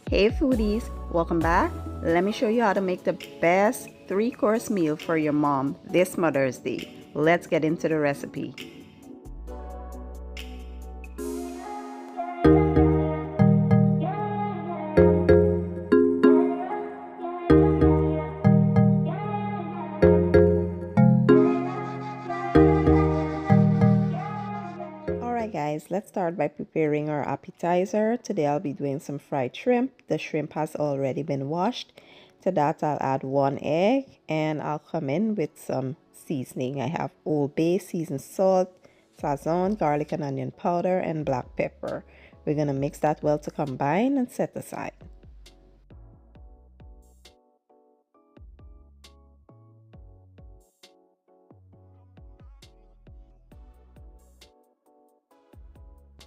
Hey foodies, welcome back. Let me show you how to make the best 3-course meal for your mom this Mother's Day. Let's get into the recipe. Alright guys, let's start by preparing our appetizer. Today I'll be doing some fried shrimp. The shrimp has already been washed. To that I'll add 1 egg and I'll come in with some seasoning. I have Old Bay seasoned salt, sazon, garlic and onion powder, and black pepper. We're going to mix that well to combine and set aside.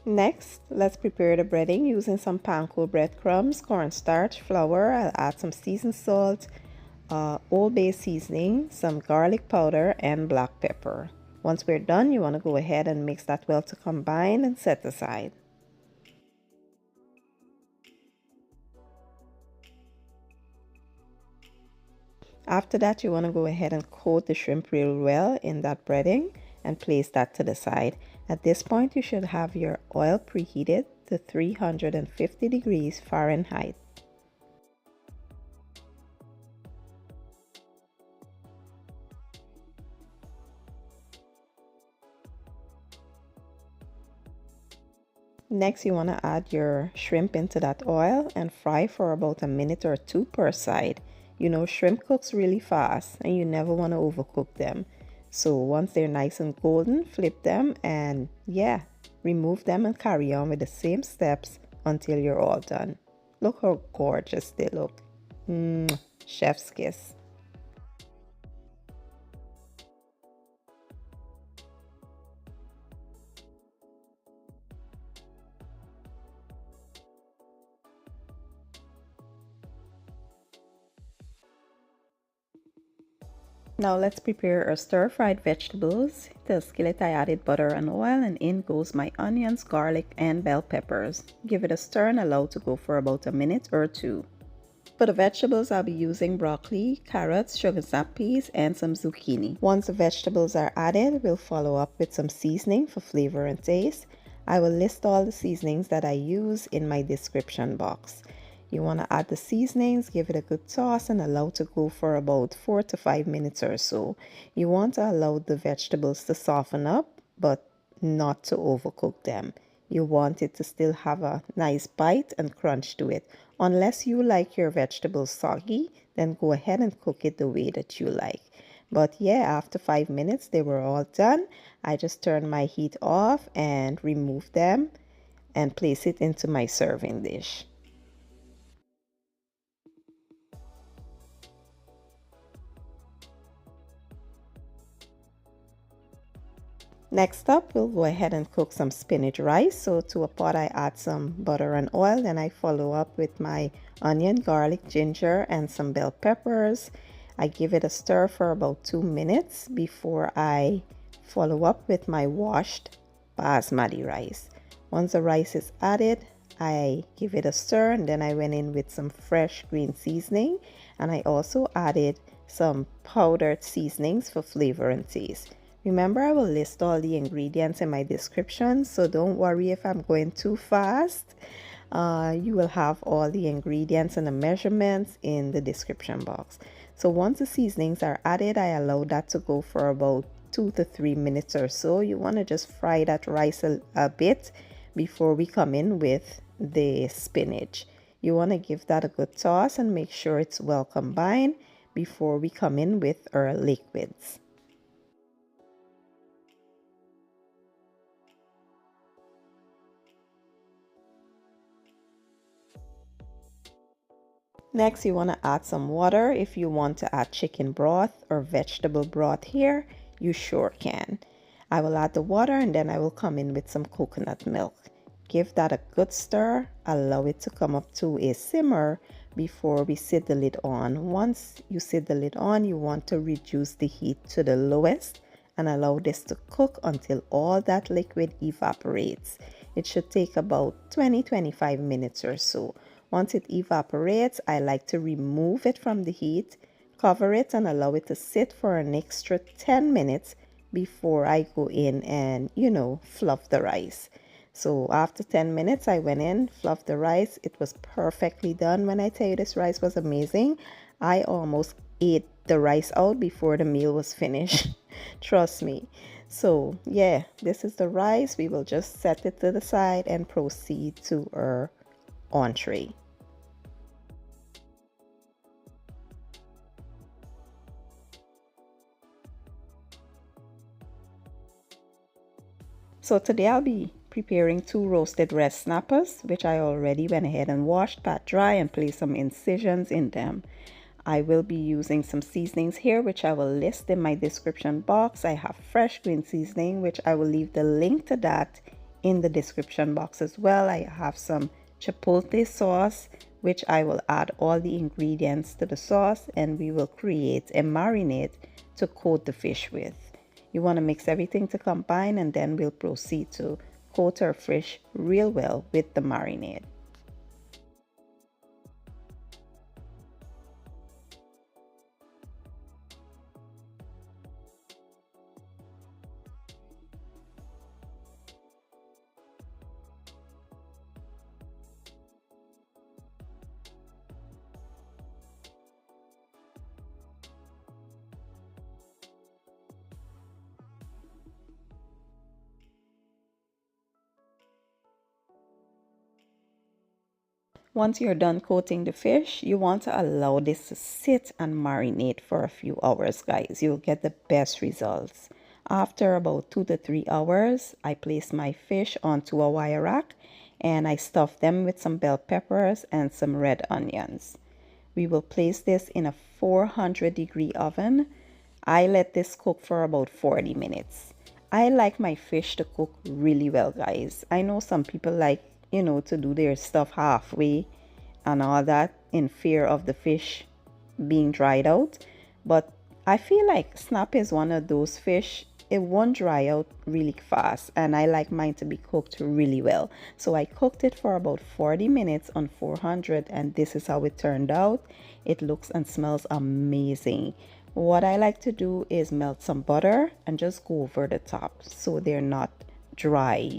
Next, let's prepare the breading using some panko breadcrumbs, cornstarch, flour. I'll add some seasoned salt, Old Bay seasoning, some garlic powder, and black pepper. Once we're done, you want to go ahead and mix that well to combine and set aside. After that, you want to go ahead and coat the shrimp real well in that breading and place that to the side. At this point, you should have your oil preheated to 350 degrees Fahrenheit. Next, you want to add your shrimp into that oil and fry for about a minute or two per side. You know, shrimp cooks really fast and you never want to overcook them. So once they're nice and golden, flip them and yeah, remove them and carry on with the same steps until you're all done. Look how gorgeous they look. Chef's kiss. Now let's prepare our stir-fried vegetables. To the skillet I added butter and oil and in goes my onions, garlic and bell peppers. Give it a stir and allow to go for about a minute or two. For the vegetables I'll be using broccoli, carrots, sugar snap peas and some zucchini. Once the vegetables are added, we'll follow up with some seasoning for flavor and taste. I will list all the seasonings that I use in my description box. You want to add the seasonings, give it a good toss and allow to go for about 4 to 5 minutes or so. You want to allow the vegetables to soften up but not to overcook them. You want it to still have a nice bite and crunch to it. Unless you like your vegetables soggy, then go ahead and cook it the way that you like. But yeah, after 5 minutes they were all done. I just turned my heat off and removed them and place it into my serving dish. Next up, we'll go ahead and cook some spinach rice. So to a pot, I add some butter and oil. Then I follow up with my onion, garlic, ginger, and some bell peppers. I give it a stir for about 2 minutes before I follow up with my washed basmati rice. Once the rice is added, I give it a stir and then I went in with some fresh green seasoning. And I also added some powdered seasonings for flavor and taste. Remember, I will list all the ingredients in my description, so don't worry if I'm going too fast. You will have all the ingredients and the measurements in the description box. So once the seasonings are added, I allow that to go for about 2 to 3 minutes or so. You want to just fry that rice a bit before we come in with the spinach. You want to give that a good toss and make sure it's well combined before we come in with our liquids. Next, you want to add some water. If you want to add chicken broth or vegetable broth here, you sure can. I will add the water and then I will come in with some coconut milk. Give that a good stir. Allow it to come up to a simmer before we sit the lid on. Once you sit the lid on, you want to reduce the heat to the lowest and allow this to cook until all that liquid evaporates. It should take about 20-25 minutes or so. Once it evaporates, I like to remove it from the heat, cover it, and allow it to sit for an extra 10 minutes before I go in and, fluff the rice. So after 10 minutes, I went in, fluffed the rice. It was perfectly done. When I tell you this rice was amazing, I almost ate the rice out before the meal was finished. Trust me. So yeah, this is the rice. We will just set it to the side and proceed to our entree. So today I'll be preparing 2 roasted red snappers, which I already went ahead and washed, pat dry, and placed some incisions in them. I will be using some seasonings here, which I will list in my description box. I have fresh green seasoning, which I will leave the link to that in the description box as well. I have some chipotle sauce, which I will add all the ingredients to the sauce, and we will create a marinade to coat the fish with. You want to mix everything to combine, and then we'll proceed to coat our fish real well with the marinade. Once you're done coating the fish, you want to allow this to sit and marinate for a few hours, guys. You'll get the best results. After about 2 to 3 hours, I place my fish onto a wire rack and I stuff them with some bell peppers and some red onions. We will place this in a 400-degree oven. I let this cook for about 40 minutes. I like my fish to cook really well, guys. I know some people like to do their stuff halfway and all that in fear of the fish being dried out. But I feel like snap is one of those fish, it won't dry out really fast, and I like mine to be cooked really well. So I cooked it for about 40 minutes on 400, and this is how it turned out. It looks and smells amazing. What I like to do is melt some butter and just go over the top so they're not dry,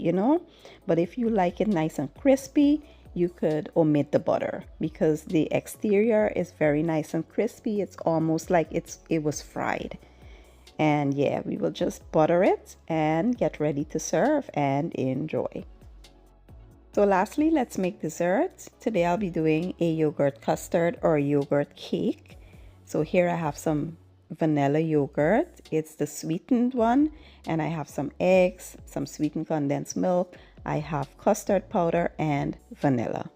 but if you like it nice and crispy, you could omit the butter because the exterior is very nice and crispy. It's almost like it was fried. And yeah, we will just butter it and get ready to serve and enjoy. So lastly, let's make dessert. Today I'll be doing a yogurt custard or yogurt cake. So here I have some vanilla yogurt. It's the sweetened one, and I have some eggs, some sweetened condensed milk. I have custard powder and vanilla.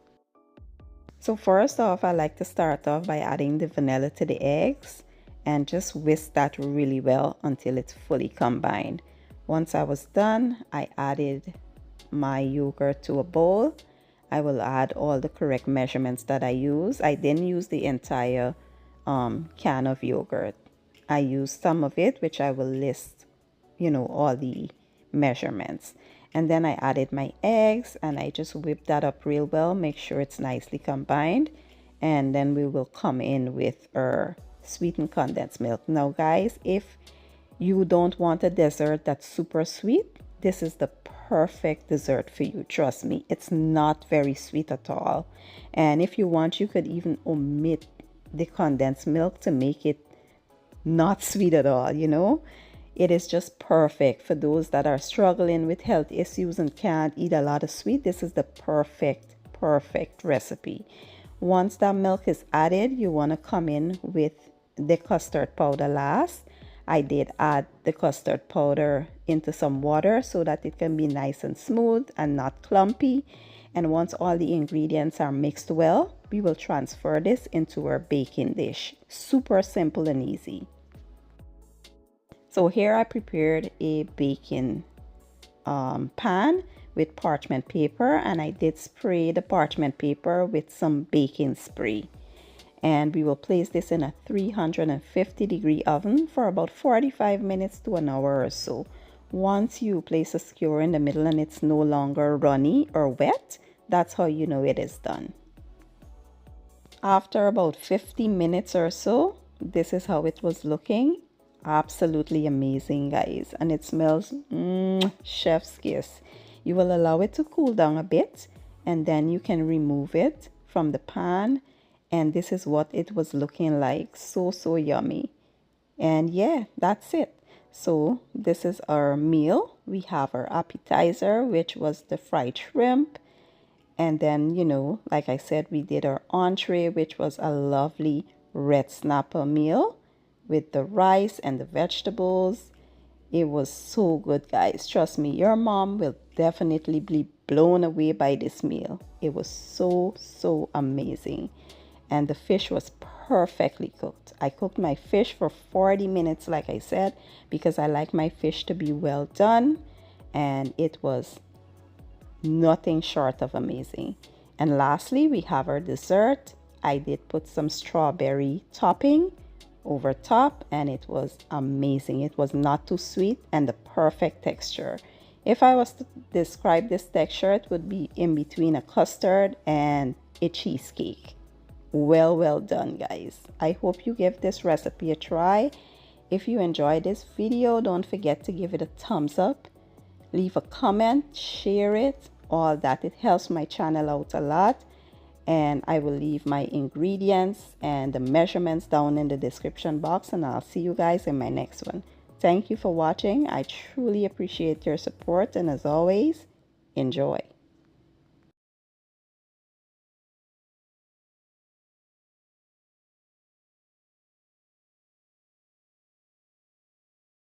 So first off, I like to start off by adding the vanilla to the eggs and just whisk that really well until it's fully combined. Once I was done, I added my yogurt to a bowl. I will add all the correct measurements that I use. I didn't use the entire can of yogurt. I used some of it, which I will list, all the measurements. And then I added my eggs and I just whipped that up real well, make sure it's nicely combined. And then we will come in with our sweetened condensed milk. Now guys, if you don't want a dessert that's super sweet, this is the perfect dessert for you. Trust me, it's not very sweet at all. And if you want, you could even omit the condensed milk to make it not sweet at all. It is just perfect for those that are struggling with health issues and can't eat a lot of sweet. This is the perfect recipe. Once that milk is added, you want to come in with the custard powder last. I did add the custard powder into some water so that it can be nice and smooth and not clumpy. And once all the ingredients are mixed well, we will transfer this into our baking dish. Super simple and easy. So here I prepared a baking pan with parchment paper, and I did spray the parchment paper with some baking spray. And we will place this in a 350-degree oven for about 45 minutes to an hour or so. Once you place a skewer in the middle and it's no longer runny or wet, that's how you know it is done. After about 50 minutes or so, this is how it was looking. Absolutely amazing, guys. And it smells chef's kiss. You will allow it to cool down a bit, and then you can remove it from the pan. And this is what it was looking like. So, so yummy. And yeah, that's it. So this is our meal. We have our appetizer, which was the fried shrimp. And then, you know, like I said, we did our entree, which was a lovely red snapper meal with the rice and the vegetables. It was so good, guys. Trust me, your mom will definitely be blown away by this meal. It was so, so amazing. And the fish was perfectly cooked. I cooked my fish for 40 minutes, like I said, because I like my fish to be well done. And it was nothing short of amazing. And lastly, we have our dessert. I did put some strawberry topping over top, and it was amazing. It was not too sweet and the perfect texture. If I was to describe this texture, it would be in between a custard and a cheesecake. Well done, guys. I hope you give this recipe a try. If you enjoyed this video, don't forget to give it a thumbs up, leave a comment, share it, all that. It helps my channel out a lot. And I will leave my ingredients and the measurements down in the description box, and I'll see you guys in my next one. Thank you for watching. I truly appreciate your support, and as always, enjoy.